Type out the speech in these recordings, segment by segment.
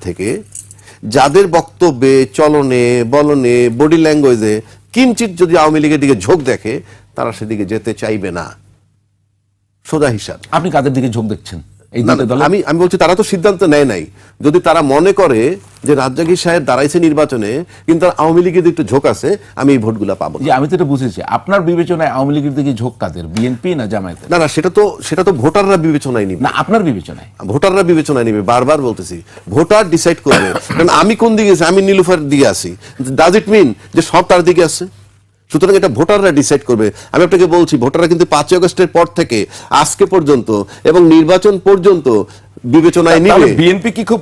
থেকে যাদের বক্তব্যে, চলনে, বলনে, বডি ল্যাঙ্গুয়েজে কিঞ্চিত যদি আওয়ামী লীগের দিকে ঝোঁক দেখে, তারা সেদিকে যেতে চাইবে না। সোজা হিসাব। আপনি কাদের দিকে ঝোঁক দেখছেন? আমি বলছি তারা তো সিদ্ধান্ত নেয় নাই। যদি তারা মনে করে যে রাজ্জাকী সাহেব দাঁড়াইছে নির্বাচনে কিন্তু আওয়ামী লীগের একটু ঝোঁক আছে, আমি এই ভোটগুলা পাবো না। আমি তো এটা বুঝেছি, আপনার বিবেচনায় আওয়ামী লীগের দিকে ঝোঁক কাদের? বিএনপি না জামায়াতের? না, সেটা তো ভোটাররা বিবেচনায় নিবে না, আপনার বিবেচনায়? ভোটাররা বিবেচনায় নিবে, বারবার বলতেছি। ভোটার ডিসাইড করবে। কারণ আমি কোন দিকে আছি, আমি নীলুফার দিকে আছি, ডাজ ইট মিন যে সব তার দিকে আছে? সুতরাং এটা ভোটাররা ডিসাইড করবে। আমি আপনাকে বলছি, ভোটাররা কিন্তু 5 আগস্টের পর থেকে আজকে পর্যন্ত এবং নির্বাচন পর্যন্ত বিবেচনায় নিবে। বিএনপি কি খুব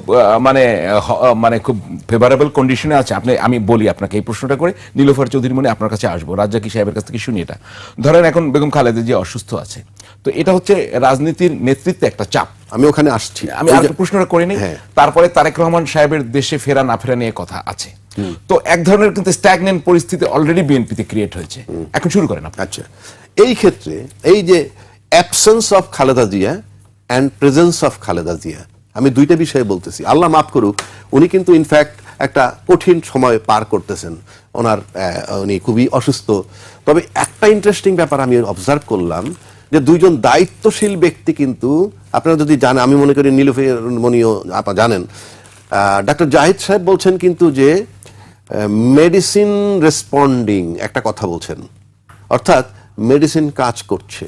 মানে খুব ফেভারেবল কন্ডিশনে আছে? আমি বলি আপনাকে এই প্রশ্নটা করে, নীলুফার চৌধুরী মনে আপনার কাছে আসবো, রাজ্জাকী সাহেবের কাছ থেকে শুনি এটা। ধরেন এখন বেগম খালেদা জিয়া অসুস্থ আছে, তো এটা হচ্ছে রাজনীতির নেতৃত্বে একটা চাপ। আমি ওখানে আসছি, আমি আর প্রশ্নটা করে নিই। তারপরে তারেক রহমান সাহেবের দেশে ফেরা না ফেরা নিয়ে কথা আছে। তো এক ধরনের কিন্তু স্ট্যাগনেন্ট পরিস্থিতি অলরেডি বিএনপিতে ক্রিয়েট হয়েছে। এখন শুরু করেন আপনি। আচ্ছা, এই ক্ষেত্রে এই যে absence of Khaleda Zia and presence of Khaleda Zia, আমি দুইটা বিষয়ে বলতেছি। আল্লাহ মাফ করুক, উনি কিন্তু ইনফ্যাক্ট একটা কঠিন সময় পার করতেছেন, উনি খুবই অসুস্থ। তবে একটা ইন্টারেস্টিং ব্যাপার আমি অবজার্ভ করলাম যে দুইজন দায়িত্বশীল ব্যক্তি কিন্তু, আপনারা যদি জানেন, আমি মনে করি নীলুফার মনিও আপনারা জানেন, ডক্টর জাহিদ সাহেব বলছেন কিন্তু যে মেডিসিন রেসপন্ডিং একটা কথা বলছেন, অর্থাৎ মেডিসিন কাজ করছে,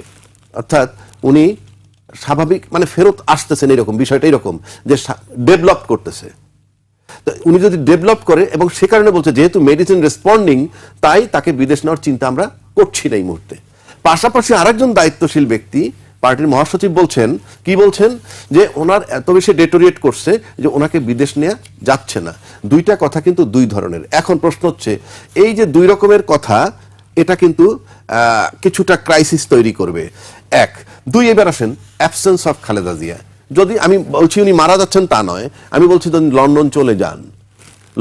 অর্থাৎ উনি স্বাভাবিক মানে ফেরত আসতেছেন, এরকম বিষয়টা এরকম যে ডেভেলপ করতেছে। উনি যদি ডেভেলপ করে এবং সে কারণে বলছে যেহেতু মেডিসিন রেসপন্ডিং, তাই তাকে বিদেশ নেওয়ার চিন্তা আমরা করছি না এই মুহূর্তে। পাশাপাশি আরেকজন দায়িত্বশীল ব্যক্তি পার্টির মহাসচিব বলছেন, কি বলছেন, যে ওনার এত বেশি ডেটোরিয়েট করছে যে ওনাকে বিদেশ নেওয়া যাচ্ছে না। দুইটা কথা কিন্তু দুই ধরনের। এখন প্রশ্ন হচ্ছে এই যে দুই রকমের কথা, এটা কিন্তু কিছুটা ক্রাইসিস তৈরি করবে। এক, দুই, এবার আসেন অ্যাবসেন্স অফ খালেদা জিয়া। যদি আমি বলছি উনি মারা যাচ্ছেন তা নয়, আমি বলছি যদি লন্ডন চলে যান,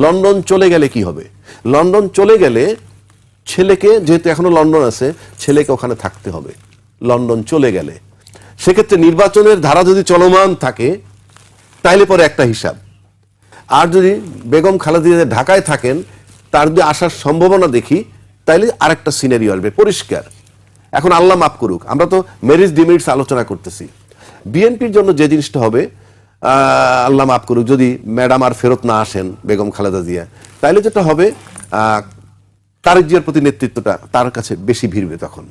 লন্ডন চলে গেলে কি হবে? লন্ডন চলে গেলে ছেলেকে, যেহেতু এখনো লন্ডন আছে, ছেলেকে ওখানে থাকতে হবে লন্ডন চলে গেলে। সেক্ষেত্রে নির্বাচনের ধারা যদি চলমান থাকে তাইলে পরে একটা হিসাব, আর যদি বেগম খালেদা জিয়া ঢাকায় থাকেন, তার যদি আসার সম্ভাবনা দেখি, তাইলে আরেকটা সিনারিও আসবে পরিষ্কার। এখন আল্লাহ মাফ করুক, আমরা তো মেরিটস ডিমেরিটস আলোচনা করতেছি। বিএনপির জন্য যে জিনিসটা হবে, আল্লাহ মাফ করুক, যদি ম্যাডাম আর ফেরত না আসেন বেগম খালেদা জিয়া, তাইলে যেটা হবে তারেক জিয়ার প্রতি নেতৃত্বটা তার কাছে বেশি ভিড়বে তখন।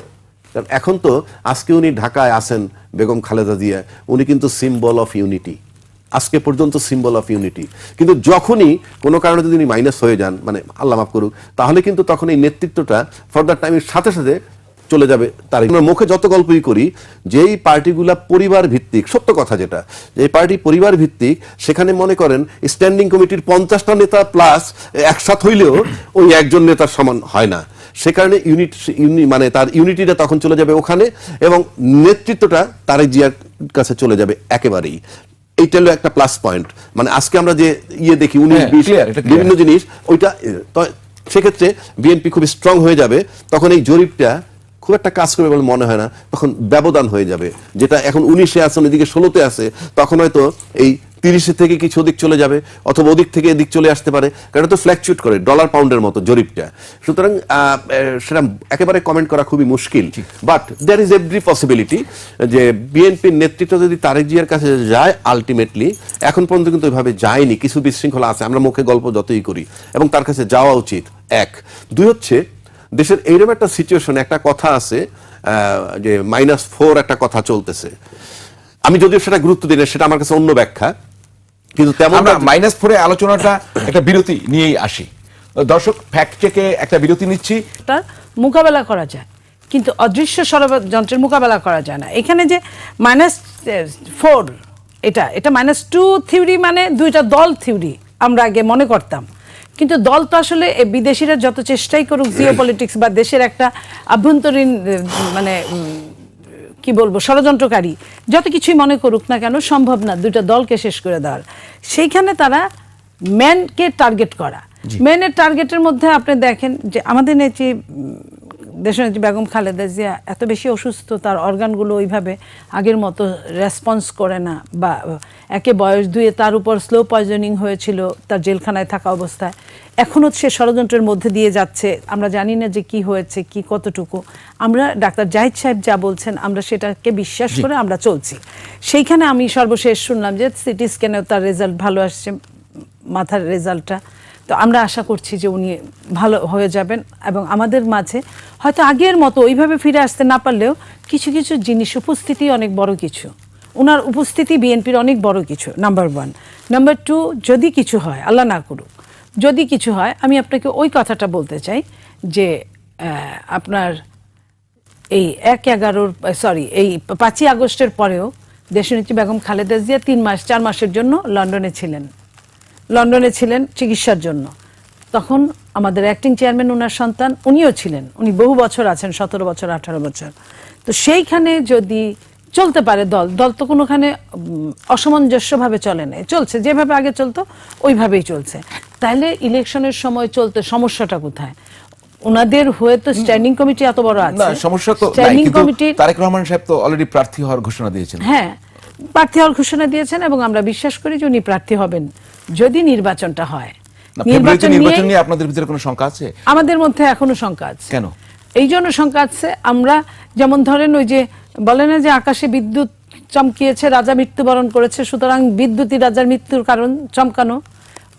কারণ এখন তো আজকে উনি ঢাকায় আছেন বেগম খালেদা জিয়া, উনি কিন্তু সিম্বল অফ ইউনিটি, আজকে পর্যন্ত সিম্বল অফ ইউনিটি। কিন্তু যখনই কোনো কারণে যদি উনি মাইনাস হয়ে যান, মানে আল্লাহ মাফ করুক, তাহলে কিন্তু তখন এই নেতৃত্বটা ফর টাইমের সাথে সাথে চলে যাবে তার। মুখে যত গল্পই করি, যেই পার্টিগুলা পরিবার ভিত্তিক, সত্য কথা যেটা, যে পার্টি পরিবার ভিত্তিক, সেখানে মনে করেন স্ট্যান্ডিং কমিটির 50টা নেতা প্লাস একসাথ হইলেও ওই একজন নেতার সমান হয় না। সে কারণে মানে তার ইউনিটিটা তখন চলে যাবে ওখানে, এবং নেতৃত্বটা তারেক জিয়ার কাছে চলে যাবে একেবারেই। এইটা হলো একটা প্লাস পয়েন্ট। মানে আজকে আমরা যে দেখি 19-20 বিভিন্ন জিনিস, ওইটা সেক্ষেত্রে বিএনপি খুব স্ট্রং হয়ে যাবে। তখন এই জরিপটা খুব একটা কাজ করবে বলে মনে হয় না, তখন ব্যবধান হয়ে যাবে। যেটা এখন 19-এ আছে, এদিকে 16-তে আছে, তখন হয়তো এই 30 থেকে কিছু ওদিক চলে যাবে, অথবা ওদিক থেকে এদিক চলে আসতে পারে, কারণ তো ফ্ল্যাকচুয়েট করে ডলার পাউন্ডের মতো জরিপটা। সুতরাং সেটা একেবারে কমেন্ট করা খুবই মুশকিল। But there is every possibility যে বিএনপির নেতৃত্ব যদি তারেক জিয়ার কাছে যায়, আলটিমেটলি এখন পর্যন্ত কিন্তু ওইভাবে যায়নি, কিছু বিশৃঙ্খলা আছে, আমরা মুখে গল্প যতই করি, এবং তার কাছে যাওয়া উচিত। এক, দুই হচ্ছে দেশের এইরকম একটা সিচুয়েশনে একটা কথা আছে যে -4 একটা কথা চলতেছে। আমি যদিও সেটা গুরুত্ব দিই না, সেটা আমার কাছে অন্য ব্যাখ্যা, কিন্তু তেমন -4 আলোচনাটা একটা বিরতি নিয়েই আসি। দর্শক, ফ্যাক্ট চেকে একটা বিরতি নিচ্ছি। মোকাবেলা করা যায়, কিন্তু অদৃশ্য ষড়যন্ত্রের মোকাবেলা করা যায় না। এখানে যে -4 এটা -2 থিওরি, মানে দুইটা দল থিওরি আমরা আগে মনে করতাম, কিন্তু দল তো আসলে বিদেশিরা যত চেষ্টাই করুক জিওপলিটিক্স বা দেশের একটা আভ্যন্তরীণ মানে কি বলবো ষড়যন্ত্রকারী যত কিছুই মনে করুক না কেন, সম্ভব না দুইটা দলকে শেষ করে দেওয়ার। সেইখানে তারা ম্যানকে টার্গেট করা, ম্যানের টার্গেটের মধ্যে আপনি দেখেন যে আমাদের নেত্রী দেশনেত্রী বেগম খালেদা জিয়া এত বেশি অসুস্থ, তার অর্গানগুলো ওইভাবে আগের মতো রেসপন্স করে না, বা একে বয়স 2 তার উপর স্লো পয়জনিং হয়েছিল তার জেলখানায় থাকা অবস্থায়, এখনও সে ষড়যন্ত্রের মধ্যে দিয়ে যাচ্ছে। আমরা জানি না যে কি হয়েছে, কি কতটুকু। আমরা ডাক্তার জাহিদ সাহেব যা বলছেন আমরা সেটাকে বিশ্বাস করে আমরা চলছি। সেইখানে আমি সর্বশেষ শুনলাম যে সিটি স্ক্যানেও তার রেজাল্ট ভালো আসছে, মাথার রেজাল্টটা। তো আমরা আশা করছি যে উনি ভালো হয়ে যাবেন এবং আমাদের মাঝে হয়তো আগের মতো ওইভাবে ফিরে আসতে না পারলেও কিছু কিছু জিনিস উপস্থিতি অনেক বড় কিছু, ওনার উপস্থিতি বিএনপির অনেক বড় কিছু, নাম্বার 1। নাম্বার 2, যদি কিছু হয়, আল্লাহ না করুক, যদি কিছু হয়, আমি আপনাকে ওই কথাটা বলতে চাই যে আপনার এই 5ই আগস্টের পরেও দেশনেত্রী বেগম খালেদা জিয়া 4 মাসের জন্য লন্ডনে ছিলেন চিকিৎসার জন্য। তখন আমাদের অ্যাক্টিং চেয়ারম্যান ওনার সন্তান, উনিও ছিলেন, উনি বহু বছর আছেন, 17 বছর 18 বছর। তো সেইখানে যদি চলতে পারে দল তো কোনোখানে অসামঞ্জস্যভাবে চলে না, চলছে যেভাবে আগে চলতো ওইভাবেই চলছে, তাহলে ইলেকশনের সময় চলতে সমস্যাটা কোথায়? ওনাদের হয়ে তো স্ট্যান্ডিং কমিটি এত বড় আছে, না সমস্যা তো নাই, স্ট্যান্ডিং কিন্তু কমিটি তারেক রহমান সাহেব তো অলরেডি প্রার্থী হওয়ার ঘোষণা দিয়েছেন। হ্যাঁ, প্রার্থী হওয়ার ঘোষণা দিয়েছেন এবং আমরা বিশ্বাস করি যে উনি প্রার্থী হবেন যদি নির্বাচনটা হয়। নির্বাচন নিয়ে আপনাদের ভিতরে কোনো শঙ্কা আছে? আমাদের মধ্যে এখনো শঙ্কা আছে। কেন? এই জন্য শঙ্কা আছে, আমরা যেমন ধরেন ওই যে বলে না যে আকাশে বিদ্যুৎ চমকিয়েছে, রাজা মৃত্যুবরণ করেছে, সুতরাং বিদ্যুৎই রাজার মৃত্যুর কারণ চমকানো,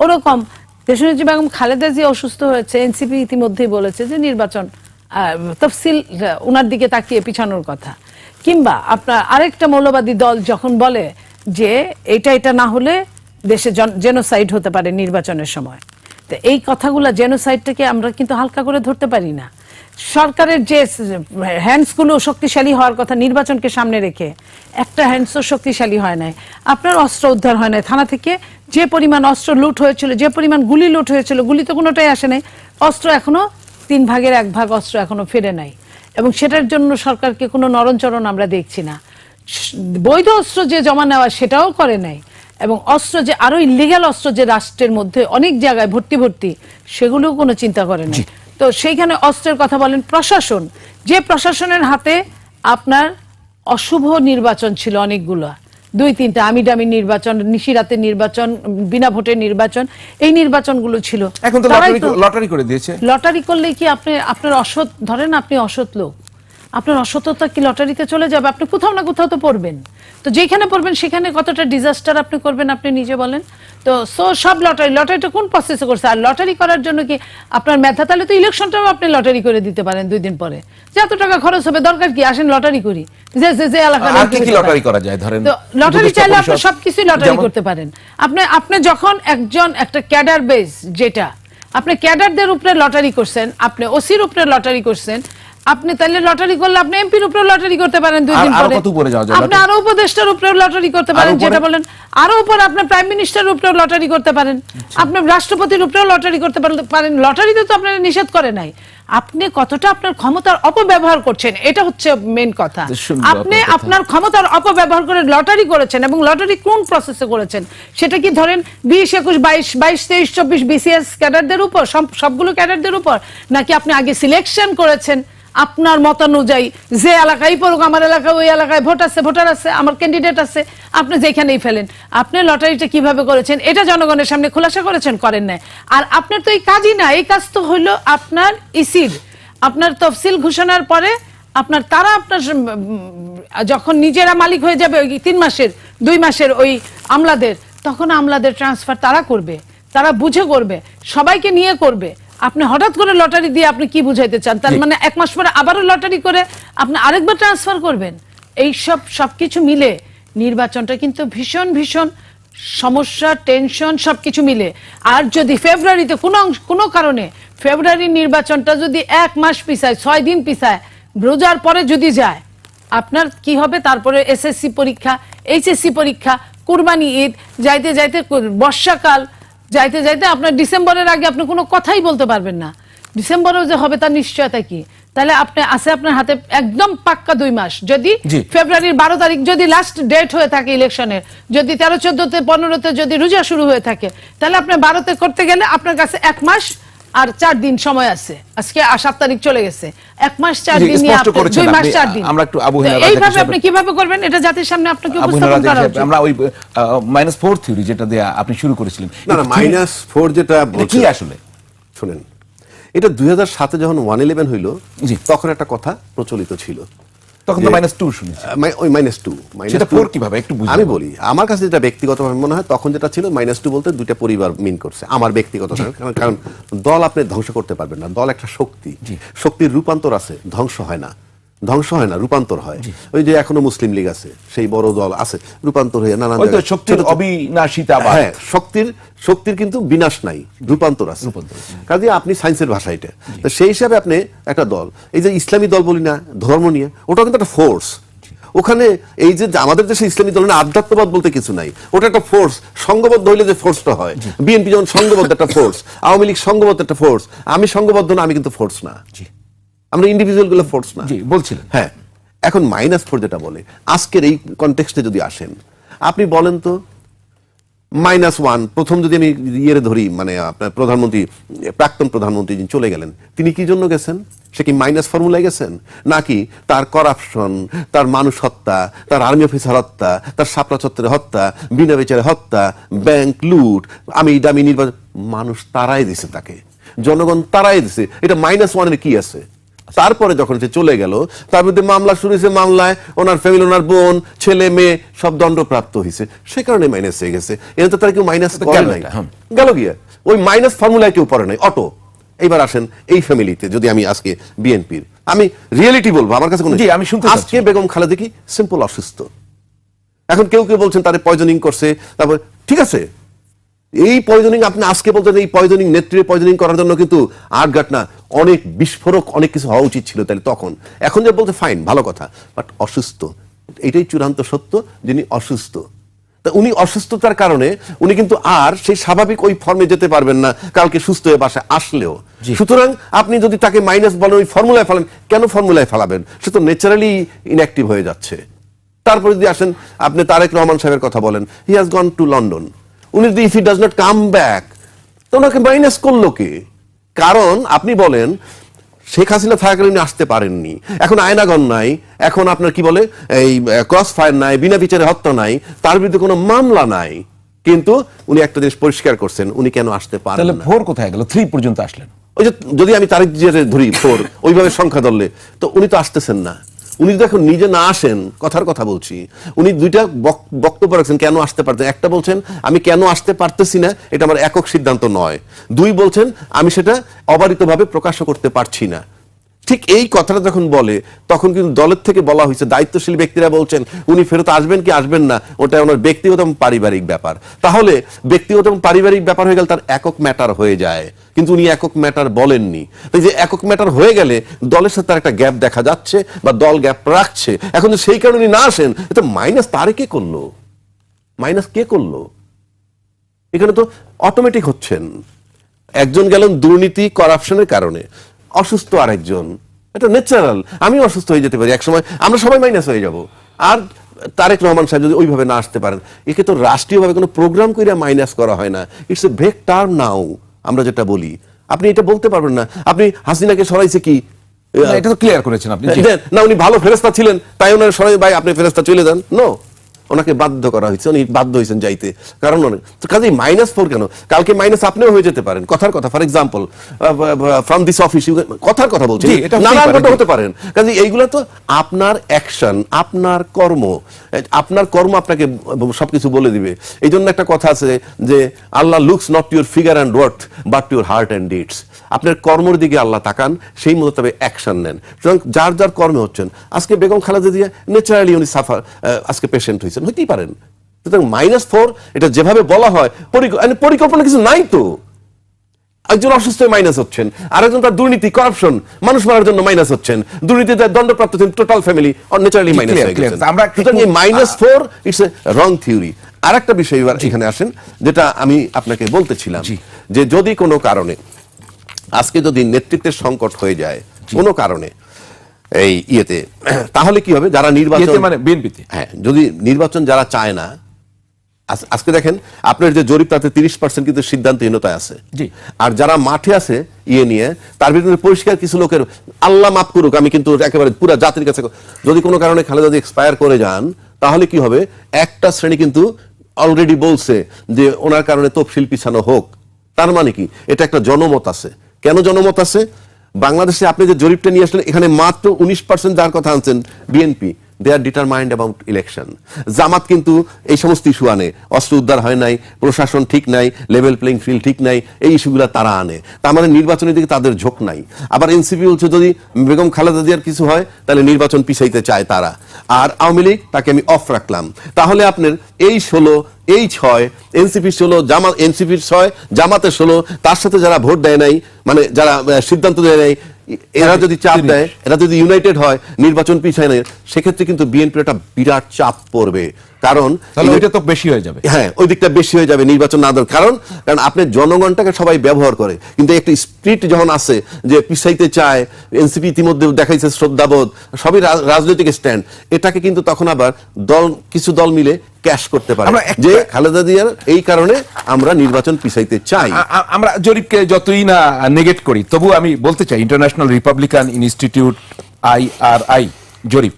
ওরকম দেশনেত্রী বেগম খালেদা জিয়া অসুস্থ হয়েছে, এনসিপি ইতিমধ্যেই বলেছে যে নির্বাচন তফসিল ওনার দিকে তাকিয়ে পিছানোর কথা। কিংবা আপনার আরেকটা মৌলবাদী দল যখন বলে যে এটা না হলে দেশে জেনোসাইড হতে পারে নির্বাচনের সময়, তো এই কথাগুলো, জেনোসাইডটাকে আমরা কিন্তু হালকা করে ধরতে পারি না। সরকারের যে হ্যান্ডসগুলো শক্তিশালী হওয়ার কথা নির্বাচনকে সামনে রেখে, একটা হ্যান্ডসও শক্তিশালী হয় নাই। আপনার অস্ত্র উদ্ধার হয় নাই থানা থেকে, যে পরিমাণ অস্ত্র লুট হয়েছিল, যে পরিমাণ গুলি লুট হয়েছিল, গুলি তো কোনোটাই আসে নাই। অস্ত্র এখনো 3 ভাগের 1 ভাগ অস্ত্র এখনো ফিরে নাই, এবং সেটার জন্য সরকারকে কোনো নরণচরণ আমরা দেখছি না। বৈধ অস্ত্র যে জমা নেওয়া সেটাও করে নাই, এবং অস্ত্র যে আরো ইলিগ্যাল অস্ত্র যে রাষ্ট্রের মধ্যে অনেক জায়গায় ভর্তি সেগুলোও কোনো চিন্তা করে নাই। তো সেইখানে অস্ত্রের কথা বলেন, প্রশাসন, যে প্রশাসনের হাতে আপনার অশুভ নির্বাচন ছিল অনেকগুলো, 2-3টা আমিডামি নির্বাচন, নিশিরাতের নির্বাচন, বিনা ভোটের নির্বাচন, এই নির্বাচনগুলো ছিল। এখন তো লটারি করে দিয়েছে। লটারি করলে কি আপনার অসৎ, ধরেন আপনি অসৎ লোক, আপনার অসততা কি লটারিতে চলে যাবে? আপনি কোথাও না কোথাও তো পড়বেন, তো যেখানে পড়বেন সেখানে কতটা ডিজাস্টার আপনি করবেন আপনি নিজে বলেন তো। সব লটারিটা কোন প্রসেসে করছে? আর লটারি করার জন্য কি আপনার মেধা? তাহলে তো ইলেকশনটাও আপনি লটারি করে দিতে পারেন 2 দিন পরে, যে এত টাকা খরচ হবে, দরকার কি, আসেন লটারি করি। যে এলাকায় লটারি করা যায়, ধরেন লটারি চাইলে আপনি সবকিছু লটারি করতে পারেন। আপনি যখন একটা ক্যাডার বেস, যেটা আপনি ক্যাডারদের উপরে লটারি করছেন, আপনি ওসির উপরে লটারি করছেন, আপনি তাহলে লটারি করলে আপনি এমপির উপরে লটারি করতে পারেন 2 দিন পরে, আপনি আরো উপদেষ্টার উপরে লটারি করতে পারেন, যেটা বলেন আরো উপর আপনি প্রাইম মিনিস্টারের উপরে লটারি করতে পারেন, আপনি রাষ্ট্রপতির উপরেও লটারি করতে পারেন। লটারিতে তো আপনারা নিষেধ করে নাই, আপনি কতটা আপনার ক্ষমতার অপব্যবহার করছেন, এটা হচ্ছে মেইন কথা। আপনি আপনার ক্ষমতার অপব্যবহার করে লটারি করেছেন, এবং লটারি কোন প্রসেসে করেছেন? সেটা কি ধরেন 20, 21, 22, 23, 24 বিসিএস ক্যাডারদের উপর, সবগুলো ক্যাডারদের উপর, নাকি আপনি আগে সিলেকশন করেছেন আপনার মতানুযায়ী, যে এলাকায় পড়ুক, আমার এলাকায় ওই এলাকায় ভোটার আছে, আমার ক্যান্ডিডেট আছে, আপনি যেখানেই ফেলেন। আপনি লটারিটা কিভাবে করেছেন এটা জনগণের সামনে খোলাসা করেন না। আর আপনার তো এই কাজই না, এই কাজ তো হইলো আপনার ইসির, আপনার তফসিল ঘোষণার পরে আপনার যখন নিজেরা মালিক হয়ে যাবে ওই 3 মাসের 2 মাসের ওই আমলাদের, তখন আমলাদের ট্রান্সফার তারা করবে, তারা বুঝে করবে, সবাইকে নিয়ে করবে। আপনি হঠাৎ করে লটারি দিয়ে আপনি কি বুঝাইতে চান? তার মানে 1 মাস পরে আবারও লটারি করে আপনি আরেকবার ট্রান্সফার করবেন। এই সবকিছু মিলে নির্বাচনটা কিন্তু ভীষণ সমস্যা, টেনশন সবকিছু মিলে। আর যদি ফেব্রুয়ারিতে কোনো কারণে ফেব্রুয়ারির নির্বাচনটা যদি 1 মাস পিছায়, 6 দিন পিছায়, রোজার পরে যদি যায়, আপনার কি হবে? তারপরে এসএসসি পরীক্ষা, এইচএসসি পরীক্ষা, কুরবানি ঈদ, যাইতে বর্ষাকাল, যাইতে আপনার ডিসেম্বরের আগে আপনি কোনো কথাই বলতে পারবেন না। ডিসেম্বরেও যে হবে তার নিশ্চয়তা কি? তাহলে আপনার হাতে একদম পাক্কা 2 মাস। যদি ফেব্রুয়ারির 12 তারিখ যদি লাস্ট ডেট হয়ে থাকে ইলেকশনের, যদি 13, 14, 15 যদি রোজা শুরু হয়ে থাকে, তাহলে আপনি 12তে করতে গেলে আপনার কাছে 1 মাস আর 4 দিন সময় আছে, আজকে 7 তারিখ চলে গেছে, 1 মাস 4 জি, দিন নিয়ে স্পষ্ট আপনি করেছেন 2 মাস আপনি। 4 দিন আমরা একটু আবু হেনা তো রাজা এইভাবে হিসেবে- আপনি কিভাবে করবেন এটা জাতির সামনে আপনাকে আবু হেনা উপস্থাপন রাজা করা হিসেবে উচিত। আমরা ওই -4 থিওরি যেটা দিয়ে আপনি শুরু করেছিলেন, না না, -4 যেটা এটা কি বলছেন, আসলে? শুনেন, এটা 2007-এ যখন 111 হইল, জি। তখন একটা কথা প্রচলিত ছিল, তখন তো যে- -2 শুনেছি। ওই -2 সেটা 4 কিভাবে একটু বুঝিয়ে আমি বলুন। বলি, আমার কাছে যেটা ব্যক্তিগতভাবে মনে হয়, তখন যেটা ছিল -2 বলতে দুইটা পরিবার মিন করছে, আমার ব্যক্তিগত কারণ দল আপনি ধ্বংস করতে পারবেন না, দল একটা শক্তি, শক্তির রূপান্তর আছে, ধ্বংস হয় না, রূপান্তর হয়। ওই যে এখনো মুসলিম লীগ আছে, সেই বড় দল আছে, রূপান্তর হয়ে নানান ওই তো জায়গায় শক্তির ছোট ছোট- অবিনাশিতাবাদ। হ্যাঁ, শক্তির কিন্তু বিনাশ নাই, রূপান্তর আছে। কাজে আপনি সায়েন্সের ভাষা এটা, তো সেই হিসাবে আপনি একটা দল, এই যে ইসলামী দল বলি না ধর্ম নিয়ে, ওটা কিন্তু একটা ফোর্স। ওখানে এই যে আমাদের দেশে ইসলামী দল না, আধ্যাত্মবাদ বলতে কিছু নাই, ওটা একটা ফোর্স, সংঘবদ্ধ হইলে যে ফোর্সটা হয়। বিএনপি যেমন সংঘবদ্ধ একটা ফোর্স, আওয়ামী লীগ সংঘবদ্ধ একটা ফোর্স, আমি সংঘবদ্ধ না, আমি কিন্তু ফোর্স না, আমরা ইন্ডিভিজুয়াল গুলো ফোর্স না। জি, বলছিলেন। হ্যাঁ, এখন -4 যেটা বলে, আজকের এই কনটেক্সটে যদি আসেন, আপনি বলেন তো -1, প্রথম যদি আমি ইয়ে ধরি, মানে আপনার প্রধানমন্ত্রী, প্রাক্তন প্রধানমন্ত্রী যিনি চলে গেলেন, তিনি কি জন্য গেছেন? সে কি মাইনাস ফর্মুলায় গেছেন, নাকি তার করাপশন, তার মানুষ হত্যা, তার আর্মি অফিসার হত্যা, তার শাপলা চত্বরে হত্যা, বিনা বিচারে হত্যা, ব্যাংক লুট, আমি দামি নির্বাচন, মানুষ তারাই দিছে তাকে, জনগণ তারাই দিছে, এটা -1 কি আছে? তারপরে যখন সে চলে গেল, তার বিরুদ্ধে মামলা শুরু হয়েছে, মামলায় ওনার ফ্যামিলি, ওনার বোন, ছেলে মেয়ে সব দণ্ডপ্রাপ্ত হয়েছে, সে কারণে মাইনাস হয়ে গেছে। এটা তো তারা কেউ মাইনাস করে গেল নাই, এটা, হ্যাঁ। গেল গিয়ে ওই মাইনাস ফর্মুলায় কেউ পড়ে নাই, অটো। এইবার আসেন এই ফ্যামিলিতে, যদি আমি আজকে বিএনপির, আমি রিয়েলিটি বলবো, আমার কাছে কোনো, জি, আমি শুনতে আজকে বেগম খালেদা কি সিম্পল অসুস্থ, এখন কেউ কেউ বলছেন তারে পয়জনিং করছে, তারপর ঠিক আছে, এই পয়জনিং আপনি আজকে বলতেন, এই পয়জনিং, নেত্রীর পয়জনিং করার জন্য কিন্তু আটঘাট না, অনেক বিস্ফোরক, অনেক কিছু হওয়া উচিত ছিল তাহলে তখন। এখন যে বলতে ফাইন, ভালো কথা, বাট অসুস্থ, এটাই চূড়ান্ত সত্য, যিনি অসুস্থ। তা উনি অসুস্থতার কারণে উনি কিন্তু আর সেই স্বাভাবিক ওই ফর্মে যেতে পারবেন না, কালকে সুস্থ হয়ে বাসায় আসলেও। সুতরাং আপনি যদি তাকে মাইনাস বলেন, ওই ফর্মুলায় ফেলেন, কেন ফর্মুলায় ফেলাবেন? সে তো ন্যাচারালি ইনঅ্যাক্টিভ হয়ে যাচ্ছে। তারপরে যদি আসেন আপনি তারেক রহমান সাহেবের কথা বলেন, he has gone to London, উনি যদি if he does not come back, তো ওনাকে মাইনাস করলো কে? কারণ আপনি বলেন শেখ হাসিনা থাকাকালীন আসতে পারেননি, এখন আয়নাগণ নাই, এখন আপনার কি বলে এই ক্রস ফায়ার নাই, বিনা বিচারে হত্যা নাই, তার বিরুদ্ধে কোনো মামলা নাই, কিন্তু উনি একটা জিনিস পরিষ্কার করছেন, উনি কেন আসতে পারেন তাহলে না। 4 কোথায় গেল? 3 পর্যন্ত আসলেন। ওই যে যদি আমি তারিখ ধরি 4, ওইভাবে সংখ্যা ধরলে তো উনি তো আসতেছেন না। উনি দেখুন নিজে না আসেন, কথার কথা বলছি, উনি দুইটা বক্তব্য রাখছেন কেন আসতে পারতেন। একটা বলছেন আমি কেন আসতে পারতেছি না, এটা আমার একক সিদ্ধান্ত নয়। 2 বলছেন আমি সেটা অবারিতভাবে প্রকাশ করতে পারছি না। ঠিক এই কথাটা যখন বলে, তখন কিন্তু দলের থেকে বলা হয়েছে, দায়িত্বশীল ব্যক্তিরা বলছেন উনি ফেরত আসবেন কি আসবেন না, ওটা ওনার ব্যক্তিগত এবং পারিবারিক ব্যাপার। তাহলে ব্যক্তিগত এবং পারিবারিক ব্যাপার হয়ে গেলে তার একক ম্যাটার হয়ে যায়, কিন্তু উনি একক ম্যাটার বলেননি। তাই যে একক ম্যাটার হয়ে গেলে দলের সাথে তার একটা গ্যাপ দেখা যাচ্ছে, বা দল গ্যাপ রাখছে। এখন যদি সেই কারণে উনি না আসেন, এটা মাইনাস তারে কে করলো? মাইনাস কে করলো? এখানে তো অটোমেটিক হচ্ছেন। একজন গেলেন দুর্নীতি করাপশনের কারণে, অসুস্থ আরেকজন, এটা ন্যাচারাল। আমি অসুস্থ হয়ে যেতে পারি একসময়, আমরা সবাই মাইনাস হয়ে যাব। আর তারেক রহমান সাহেব যদি ওইভাবে না আসতে পারেন, একে তো রাষ্ট্রীয়ভাবে কোনো প্রোগ্রাম করে মাইনাস করা হয় না, ইটস এ ভেগ টার্ম নাও, আমরা যেটা বলি। আপনি এটা বলতে পারবেন না আপনি হাসিনাকে সরাইছে কি, না, এটা তো ক্লিয়ার করেছেন আপনি। জি। না উনি ভালো ফেরেশতা ছিলেন তাই ওনার সরাই, ভাই আপনি ফেরেশতা চলে যান, নো, ওনাকে বাধ্য করা হয়েছে, উনি বাধ্য হয়েছেন যাইতে। কারণ কাজে -4 কেন? কালকে মাইনাস আপনিও হয়ে যেতে পারেন, কথার কথা। For example from this office, কথার কথা বলছি, জি, এটা হতেই নানান পারে, ঘটনা জি। হতে পারেন। কাজে এইগুলো তো আপনার অ্যাকশন, আপনার কর্ম, আপনাকে সবকিছু বলে দিবে। এই জন্য একটা কথা আছে যে Allah looks not to your figure and worth but to your heart and deeds. আপনার কর্মের দিকে আল্লাহ তাকান, সেই মতো তবে অ্যাকশন নেন। সুতরাং যার যার কর্মে হচ্ছেন, আজকে বেগম খালেদা জিয়া ন্যাচারালি উনি সাফার, আজকে পেশেন্ট হয়েছেন, হইতেই পারেন। সুতরাং -4 এটা যেভাবে বলা হয়, পরিকল্পনা কিছু নাই তো। একজন অসুস্থ মাইনাস হচ্ছেন, আরেকজন তার দুর্নীতি করাপশন মানুষ মারার জন্য মাইনাস হচ্ছেন, দুর্নীতিতে দণ্ডপ্রাপ্ত হচ্ছেন, টোটাল ফ্যামিলি ন্যাচারালি মাইনাস হয়ে গেছেন। সুতরাং এই -4 ইটস এ রং থিওরি। আর একটা বিষয় এবার এখানে আসেন, যেটা আমি আপনাকে বলতেছিলাম, যে যদি কোনো কারণে আজকে যদি নেতৃত্বের সংকট হয়ে যায় কোনো কারণে এই ইয়েতে, তাহলে কি হবে? যারা নির্বাচন, মানে বিএনপিতে, হ্যাঁ, যদি নির্বাচন যারা চায় না, আজকে দেখেন আপনার যে জরিপ তাতে 30% কিন্তু সিদ্ধান্তহীনতায় আছে। জি। আর যারা মাঠে আছে ইয়ে নিয়ে তার ভিতরে পরিষ্কার কিছু লোকের আল্লাহ মাফ করুক, আমি কিন্তু একেবারে পুরো জাতির কাছে, যদি কোনো কারণে খালেদা জিয়া এক্সপায়ার করে যান তাহলে কি হবে, একটা শ্রেণী কিন্তু অলরেডি বলছে যে ওনার কারণে তফসিল পিছানো হোক। তার মানে কি, এটা একটা জনমত আছে। কেন জনমত আছে? বাংলাদেশে আপনি যে জরিপটা নিয়ে আসলেন এখানে মাত্র 19% যার কথা আনছেন BNP, they are determined about election. জামাত কিন্তু এই সমস্ত ইস্যু আনে, অস্ত্র উদ্ধার হয় নাই, প্রশাসন ঠিক নাই, লেভেল প্লেইং ফিল্ড ঠিক নাই, এই ইস্যুগুলো তারা আনে। তার মানে নির্বাচনের দিকে তাদের ঝোঁক নাই। আবার এনসিপি বলছে যদি বেগম খালেদা জিয়ার কিছু হয় তাহলে নির্বাচন পিছাইতে চায় তারা, আর আওয়ামী লীগ তাকে আমি অফ রাখলাম। তাহলে আপনার এই 16 এই 6, এনসিপি 16, জামাত এনসিপির 6, জামাতের 16, তার সাথে যারা ভোট দেয় নাই, মানে যারা সিদ্ধান্ত দেয় নাই, এরা যদি চাপ দেয়, এরা যদি ইউনাইটেড হয়, নির্বাচন পিছায় নেয়, সেক্ষেত্রে কিন্তু বিএনপির একটা বিরাট চাপ পড়বে। কারণ ওইটা তো বেশি হয়ে যাবে। হ্যাঁ, ওই দিকটা বেশি হয়ে যাবে নির্বাচন না দেওয়ার কারণ আপনি জনগণটাকে সবাই ব্যবহার করে, কিন্তু একটা স্পিরিট যখন আছে যে পিছাইতে চায়, এনসিপি ইতিমধ্যে দেখাইছে শ্রদ্ধাবোধ, সবই রাজনৈতিক স্ট্যান্ড, এটাকে কিন্তু তখন আবার কিছু দল মিলে ক্যাশ করতে পারে যে খালেদা জিয়ার এই কারণে আমরা নির্বাচন পিছাইতে চাই। আমরা জরিপকে যতই না নেগেট করি, তবু আমি বলতে চাই ইন্টারন্যাশনাল রিপাবলিকান ইনস্টিটিউট IRI জরিপ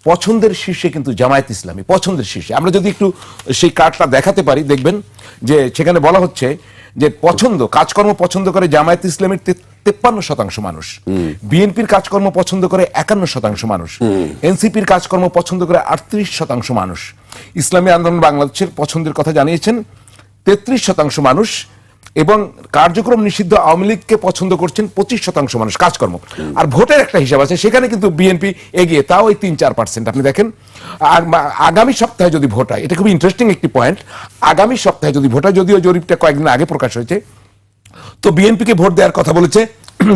পছন্দের শীর্ষে কিন্তু জামায়াত ইসলামী, পছন্দের শীর্ষে। আমরা যদি একটু সেই কার্ডটা দেখাতে পারি, দেখবেন যে সেখানে বলা হচ্ছে যে কাজকর্ম পছন্দ করে জামায়াত ইসলামীর 53% মানুষ, বিএনপির কাজকর্ম পছন্দ করে 51% মানুষ, এনসিপির কাজকর্ম পছন্দ করে 38% মানুষ, ইসলামী আন্দোলন বাংলাদেশের পছন্দের কথা জানিয়েছেন 33% মানুষ, এবং কার্যক্রম নিষিদ্ধ আওয়ামী লীগকে পছন্দ করছেন 25% মানুষ কাজকর্ম। আর ভোটের একটা হিসাব আছে, সেখানে কিন্তু বিএনপি এগিয়ে, তাও ওই 3-4%। আপনি দেখেন আগামী সপ্তাহে যদি ভোট হয়, এটা খুব ইন্টারেস্টিং একটি পয়েন্ট, আগামী সপ্তাহে যদি ভোট হয়, যদিও জরিপটা কয়েকদিন আগে প্রকাশ হয়েছে, তো বিএনপিকে ভোট দেওয়ার কথা বলেছে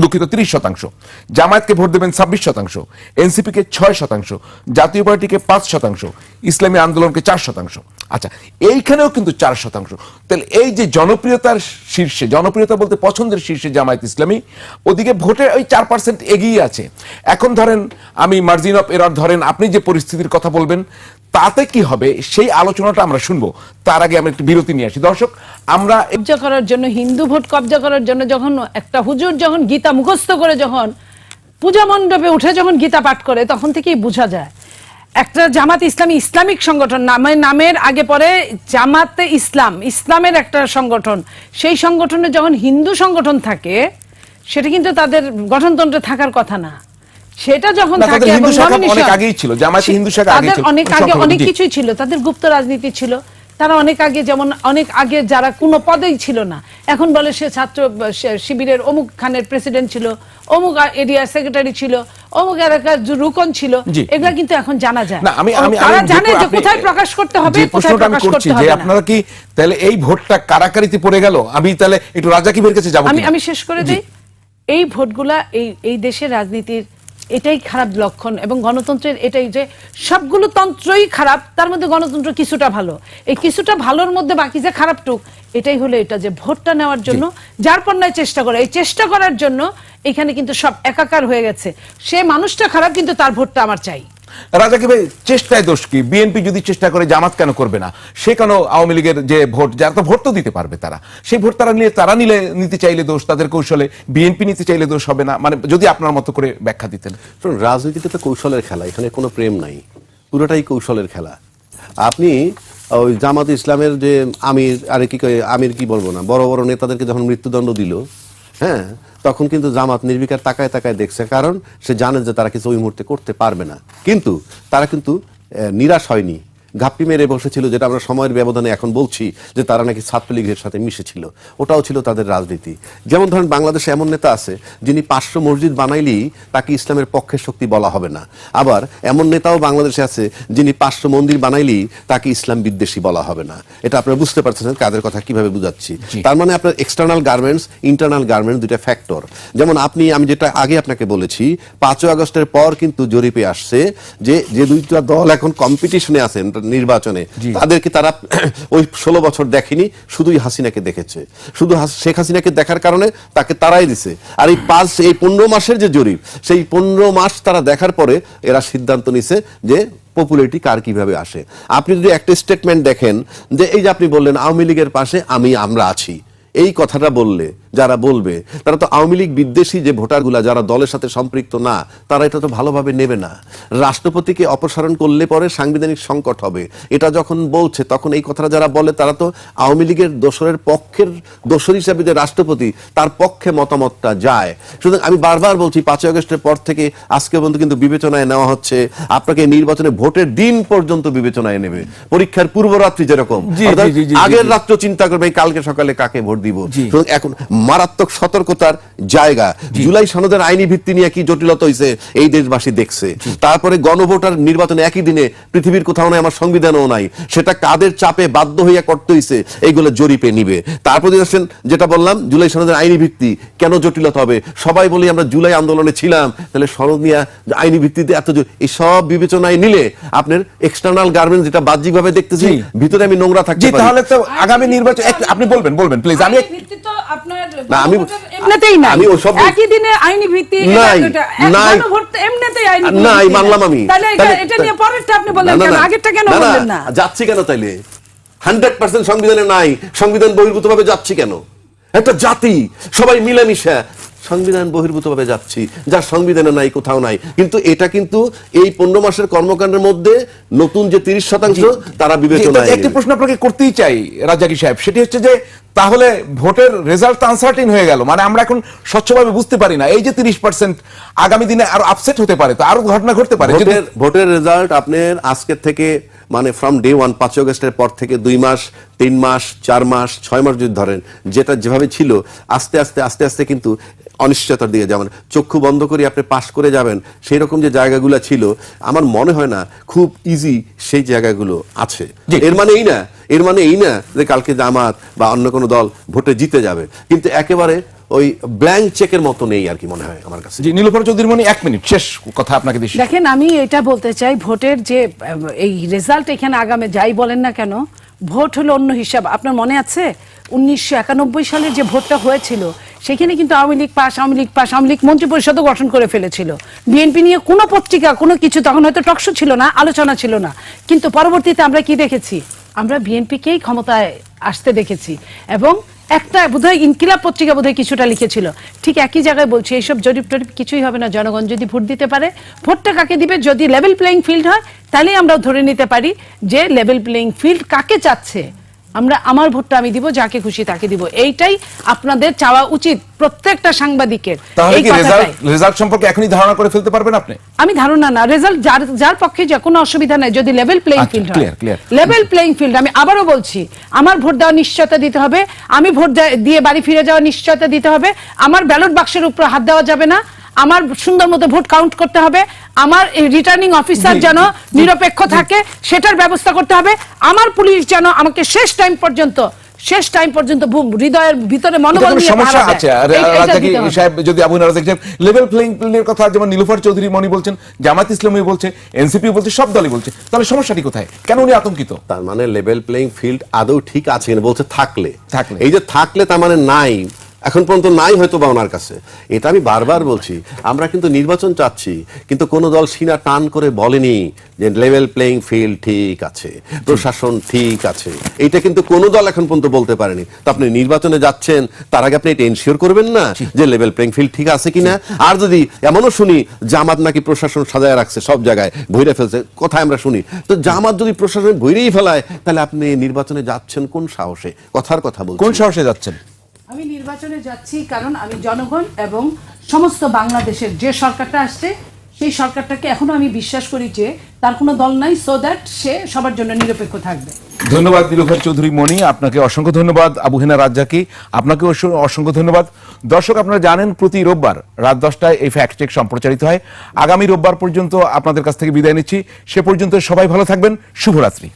দুঃখিত 30%, জামায়াতকে ভোট দেবেন 26%, এনসিপিকে 6%, জাতীয় পার্টিকে 5%, ইসলামী আন্দোলনকে 4%। আচ্ছা, এইখানেও কিন্তু 4%। তাহলে এই যে জনপ্রিয়তার শীর্ষে, জনপ্রিয়তা বলতে পছন্দের শীর্ষে জামায়াত ইসলামী, ওদিকে ভোটে ওই 4% এগিয়ে আছে। এখন ধরেন আমি মার্জিন অফ এরর ধরেন, আপনি যে পরিস্থিতির কথা বলবেন তাতে কি হবে সেই আলোচনাটা আমরা শুনবো। তার আগে আমরা একটু বিরতি নিয়ে আসি। দর্শক, আমরা কবজা করার জন্য, হিন্দু ভোট কবজা করার জন্য যখন একটা হুজুর যখন গীতা মুখস্থ করে যখন পূজা মণ্ডপে উঠে যখন গীতা পাঠ করে, তখন থেকেই বোঝা যায় একটা জামাত ইসলামী ইসলামিক সংগঠন, নামের আগে পরে জামাতে ইসলাম, ইসলামের একটা সংগঠন। সেই সংগঠনে যখন হিন্দু সংগঠন থাকে, সেটা কিন্তু তাদের গঠনতন্ত্রে থাকার কথা না। সেটা যখন থাকে অনেক আগেই ছিল, জামায়াতে হিন্দু শাখা আগে ছিল, অনেক আগে অনেক কিছুই ছিল, তাদের গুপ্ত রাজনীতি ছিল। তারা অনেক আগে, যেমন অনেক আগে যারা কোনো পদেই ছিল না, এখন বলে সে ছাত্র শিবিরের অমুক খানের প্রেসিডেন্ট ছিল, অমুক এরিয়া সেক্রেটারি ছিল, অমুক এলাকার রুকন ছিল, এগুলা কিন্তু এখন জানা যায় না। তারা জানে যে কোথায় প্রকাশ করতে হবে, কোথায় প্রকাশ করতে হবে না। আপনারা কি তাহলে এই ভোটটা কারাকারিতে পড়ে গেল? আমি তাহলে একটু রাজাকিবের কাছে যাব। আমি শেষ করে দিই, এই ভোটগুলা এই দেশের রাজনীতির এটাই খারাপ লক্ষণ, এবং গণতন্ত্রের এটাই যে সবগুলো তন্ত্রই খারাপ, তার মধ্যে গণতন্ত্র কিছুটা ভালো। এই কিছুটা ভালোর মধ্যে বাকি যে খারাপটুক, এটাই হলো এটা যে ভোটটা নেওয়ার জন্য যার পণ্যায় চেষ্টা করে, এই চেষ্টা করার জন্য এখানে কিন্তু সব একাকার হয়ে গেছে। সে মানুষটা খারাপ, কিন্তু তার ভোটটা আমার চাই। রাজাকি ভাই, চেষ্টায় দোষ কি? বিএনপি যদি চেষ্টা করে, জামাত কেন করবে না? সে কেন আওয়ামী লীগের যে ভোট, যারা তো ভোট তো দিতে পারবে, তারা সেই ভোট তারা নিতে চাইলে দোষ তাদের কৌশলে, বিএনপি নিতে চাইলে দোষ হবে না? মানে যদি আপনার মতো করে ব্যাখ্যা দিতেন। রাজনীতিতে তো কৌশলের খেলা, এখানে কোনো প্রেম নাই, পুরোটাই কৌশলের খেলা। আপনি ওই জামাত ইসলামের যে আমির কি বলবো না, বড় বড় নেতাদেরকে যখন মৃত্যুদণ্ড দিল, হ্যাঁ, তখন কিন্তু জামাত নির্বিকার তাকায় তাকায় দেখছে, কারণ সে জানে যে তারা কিছু ওই মুহূর্তে করতে পারবে না। কিন্তু তারা কিন্তু নিরাশ হয়নি, ঘাপটি মেরে বসেছিল, যেটা আমরা সময়ের ব্যবধানে এখন বলছি যে তারা নাকি ছাত্রলীগের সাথে মিশেছিল। ওটাও ছিল তাদের রাজনীতি। যেমন ধরেন বাংলাদেশে এমন নেতা আছে যিনি 500 মসজিদ বানাইলেই তাকে ইসলামের পক্ষের শক্তি বলা হবে না। আবার এমন নেতাও বাংলাদেশে আছে যিনি 500 মন্দির বানাইলেই তাকে ইসলাম বিদ্বেষী বলা হবে না। এটা আপনারা বুঝতে পারছেন কাদের কথা কিভাবে বুঝাচ্ছি। তার মানে আপনার এক্সটার্নাল গার্মেন্টস, ইন্টারনাল গার্মেন্টস দুইটা ফ্যাক্টর। যেমন আমি যেটা আগে আপনাকে বলেছি, 5 আগস্টের পর কিন্তু জরিপে আসছে যে দুইটা দল এখন কম্পিটিশনে আছেন নির্বাচনে জি। তাদেরকে তারা ওই 16 বছর দেখেনি, শুধুই হাসিনাকে দেখেছে, শুধু শেখ হাসিনাকে দেখার কারণে তাকে তারাই দিছে। আর এই 15 মাসের যে জরিপ, সেই 15 মাস তারা দেখার পরে এরা সিদ্ধান্ত নিছে যে পপুলারিটি কার কিভাবে আসে। আপনি যদি একটা স্টেটমেন্ট দেখেন যে এই যে আপনি বললেন আওয়ামী লীগের পাশে আমরা আছি, এই কথাটা বললে যারা বলবে তারা তো আওয়ামী লীগ বিদ্বেষী যে ভোটারগুলা যারা দলের সাথে সম্পৃক্ত না, তারা এটা তো ভালোভাবে নেবে না। রাষ্ট্রপতিকে অপসারণ করলে পরে সাংবিধানিক সংকট হবে, এটা যখন বলছে তখন এই কথাটা যারা বলে তারা তো আওয়ামী লীগের দোসরের পক্ষের দোসর হিসাবে যে রাষ্ট্রপতি তার পক্ষে মতামতটা যায়। সুতরাং আমি বারবার বলছি 5 আগস্টের পর থেকে আজকে পর্যন্ত কিন্তু বিবেচনায় নেওয়া হচ্ছে, আপনাকে নির্বাচনে ভোটের দিন পর্যন্ত বিবেচনায় নেবে, পরীক্ষার পূর্বরাত্রি যেরকম, অর্থাৎ আগের রাত্র চিন্তা করবে কালকে সকালে কাকে ভোট দিব। এখন মারাত্মক সতর্কতার জায়গা। জুলাই সনদের আইনি ভিত্তি নিয়ে কি জটিলতা হয়েছে এই দেশবাসী দেখছে। তারপরে গণভোটার নির্বাচনে একই দিনে পৃথিবীর কোথাও নাই, আমার সংবিধানও নাই, সেটা কাদের চাপে বাধ্য হইয়া করতে হয়েছে এইগুলো জরিপে নিবে। তারপরে আসেন যেটা বললাম জুলাই সনদের আইনি ভিত্তি কেন জটিলতা হবে, সবাই বলি আমরা জুলাই আন্দোলনে ছিলাম, তাহলে সনদ নিয়ে আইনি ভিত্তিতে এত এই সব বিবেচনায় নিলে আপনার এক্সটার্নাল গার্মেন্টস যেটা বাহ্যিকভাবে দেখতেছি ভিতরে আমি নোংরা থাকতে পারি। তাহলে তো আগামী নির্বাচন আপনি বলবেন প্লিজ। আমি যাচ্ছি কেন তাইলে 100% সংবিধানে নাই, সংবিধান বহির্ভূত ভাবে যাচ্ছি কেন? একটা জাতি সবাই মিলেমিশে সংবিধান বহির্ভূত ভাবে যাচ্ছি, যার সংবিধানে নাই, কোথাও নাই। কিন্তু এটা কিন্তু এই 15 মাসের কর্মকাণ্ডের মধ্যে নতুন যে 30% তারা বিবেচনায়। একটি প্রশ্ন আপনাকে করতেই চাই রাজ্জাকি সাহেব, সেটি হচ্ছে যে তাহলে ভোটের রেজাল্ট আনসার্টেন হয়ে গেল, মানে আমরা এখন স্বচ্ছভাবে বুঝতে পারি না। এই যে 30% আগামী দিনে আরো আপসেট হতে পারে, তো আরো ঘটনা ঘটতে পারে। ভোটের রেজাল্ট আপনার আজকে থেকে মানে ফ্রম ডে 1 5 আগস্টের পর থেকে 2 মাস 3 মাস 4 মাস 6 মাস যদি ধরেন, যেটা যেভাবে ছিল আস্তে আস্তে কিন্তু অনিশ্চয়তার দিকে, যেমন চক্ষু বন্ধ করে আপনি পাশ করে যাবেন সেই রকম যে জায়গাগুলো ছিল, আমার মনে হয় না খুব ইজি সেই জায়গাগুলো আছে। এর মানে এই না যে কালকে জামাত বা অন্য কোনো দল ভোটে জিতে যাবে, কিন্তু একেবারে ওই ব্ল্যাঙ্ক চেকের মতো নেই আর কি মনে হয় আমার কাছে। জি, নীলুফার চৌধুরী মনি, 1 মিনিট শেষ কথা আপনাকে দিচ্ছি। দেখেন, আমি এটা বলতে চাই, ভোটের যে এই রেজাল্ট এখানে আগামী যাই বলেন না কেন, ভোট হলো অন্য হিসাব। আপনার মনে আছে 1991 সালের যে ভোটটা হয়েছিল, সেখানে কিন্তু আওয়ামী লীগ পাস, আওয়ামী লীগ মন্ত্রী পরিষদও গঠন করে ফেলেছিল। বিএনপি নিয়ে কোনো পত্রিকা কোনো কিছু, তখন হয়তো টকশো ছিল না, আলোচনা ছিল না, কিন্তু পরবর্তীতে আমরা কি দেখেছি, আমরা বিএনপিকেই ক্ষমতায় আসতে দেখেছি। এবং একটা বোধহয় ইনকিলাব পত্রিকা বোধহয় কিছুটা লিখেছিল, ঠিক একই জায়গায় বলছি, এইসব জরিপ টরিপ কিছুই হবে না। জনগণ যদি ভোট দিতে পারে, ভোটটা কাকে দিবে, যদি লেভেল প্লেইং ফিল্ড হয়, তাহলে আমরা ধরে নিতে পারি যে লেভেল প্লেইং ফিল্ড কাকে চাচ্ছে, আমরা আমার ভোটটা আমি দিব, যাকে খুশি তাকে দিব। এইটাই আপনাদের চাওয়া উচিত প্রত্যেকটা সাংবাদিকের। তাহলে কি রেজাল্ট সম্পর্কে এখনই ধারণা করে ফেলতে পারবেন আপনি? আমি ধারণা না, রেজাল্ট যার পক্ষে যে কোনো অসুবিধা নাই, যদি লেভেল প্লেইং ফিল্ড হয়। লেভেল প্লেইং ফিল্ড, আমি আবারও বলছি, আমার ভোট দেওয়ার নিশ্চয়তা দিতে হবে, আমি ভোট দিয়ে বাড়ি ফিরে যাওয়ার নিশ্চয়তা দিতে হবে, আমার ব্যালট বাক্সের উপর হাত দেওয়া যাবে না, আমার সুন্দর মতো ভোট কাউন্ট করতে হবে, আমার রিটার্নিং অফিসার যেন নিরপেক্ষ থাকে সেটার ব্যবস্থা করতে হবে, আমার পুলিশ যেন আমাকে শেষ টাইম পর্যন্ত হৃদয়ের ভিতরে মনোবল নিয়ে সমস্যা আছে। রাজ্জাকি সাহেব, যদি আবু রাজ্জাকি সাহেব লেভেল প্লেইং ফিল্ডের কথা যেমন নীলুফার চৌধুরী মনি বলছেন, জামাত ইসলামী বলছে, এনসিপি বলছে, সব দলই বলছে, তাহলে সমস্যাটি কোথায়? কেন উনি আতঙ্কিত? তার মানে লেভেল প্লেইং ফিল্ড আদৌ ঠিক আছে বলছে, থাকলে এই যে থাকলে তার মানে নাই, এখন পর্যন্ত নাই হয়তো বা ওনার কাছে। এটা আমি বারবার বলছি, আমরা কিন্তু নির্বাচন চাচ্ছি, কিন্তু কোনো দল সিনা টান করে বলেনি যে লেভেল প্লেইং ফিল্ড ঠিক আছে, প্রশাসন ঠিক আছে, এইটা কিন্তু কোনো দল এখন পর্যন্ত বলতে পারেনি। তো আপনি নির্বাচনে যাচ্ছেন, তার আগে আপনি এটা এনশিওর করবেন না যে লেভেল প্লেইং ফিল্ড ঠিক আছে কিনা। আর যদি এমনও শুনি জামাত নাকি প্রশাসন সাজায় রাখছে, সব জায়গায় ভইরে ফেলছে, কোথায় আমরা শুনি, তো জামাত যদি প্রশাসন ভইরেই ফেলায়, তাহলে আপনি নির্বাচনে যাচ্ছেন কোন সাহসে? কথার কথা বলছেন, কোন সাহসে যাচ্ছেন? আমি নির্বাচনে যাচ্ছি কারণ আমি জনগণ এবং সমস্ত বাংলাদেশের যে সরকারটা আসছে, সেই সরকারটাকে এখনো আমি বিশ্বাস করি যে তার কোনো দল নাই, সো দ্যাট সে সবার জন্য নিরপেক্ষ থাকবে। ধন্যবাদ নীলুফার চৌধুরী মনি, আপনাকে অসংখ্য ধন্যবাদ। আবু হেনা রাজ্জাকি, আপনাকে অসংখ্য ধন্যবাদ। দর্শক, আপনারা জানেন প্রতি রোববার রাত 10টায় এই ফ্যাক্ট চেক সম্প্রচারিত হয়। আগামী রোববার পর্যন্ত আপনাদের কাছ থেকে বিদায় নিচ্ছি। সে পর্যন্ত সবাই ভালো থাকবেন। শুভরাত্রি।